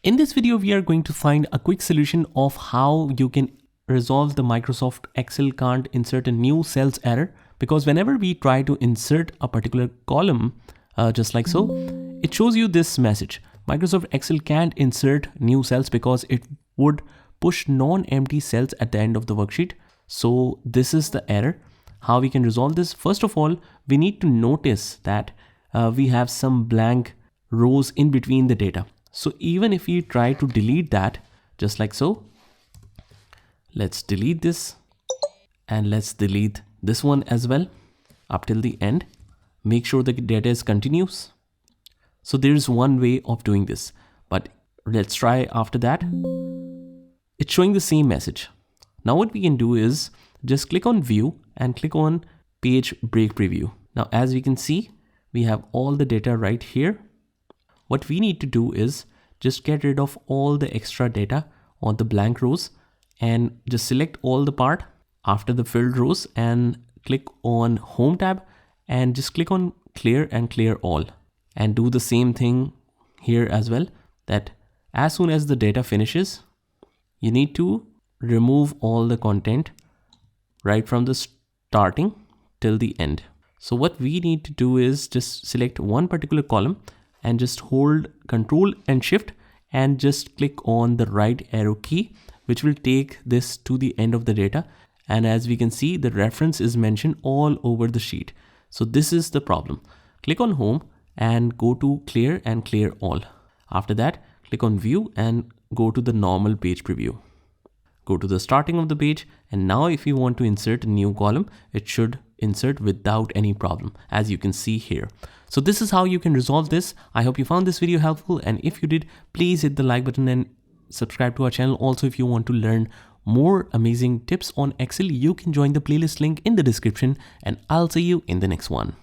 In this video, we are going to find a quick solution of how you can resolve the Microsoft Excel can't insert a new cells error, because whenever we try to insert a particular column, just like so, it shows you this message. Microsoft Excel can't insert new cells because it would push non-empty cells at the end of the worksheet. So this is the error. How we can resolve this? First of all, we need to notice that we have some blank rows in between the data. So even if we try to delete that, just like so, let's delete this and let's delete this one as well up till the end. Make sure the data is continuous. So there's one way of doing this, but let's try after that. It's showing the same message. Now what we can do is just click on view and click on page break preview. Now, as we can see, we have all the data right here. What we need to do is just get rid of all the extra data on the blank rows and just select all the part after the filled rows and click on Home tab and just click on clear and clear all, and do the same thing here as well, that as soon as the data finishes, you need to remove all the content right from the starting till the end. So what we need to do is just select one particular column and just hold Control and Shift and just click on the right arrow key, which will take this to the end of the data. And as we can see, the reference is mentioned all over the sheet. So this is the problem. Click on Home and go to Clear and Clear All. After that, click on View and go to the normal page preview. Go to the starting of the page, and now if you want to insert a new column, it should insert without any problem, as you can see here. So this is how you can resolve this. I hope you found this video helpful, and if you did, please hit the like button and subscribe to our channel. Also, if you want to learn more amazing tips on Excel, you can join the playlist link in the description, and I'll see you in the next one.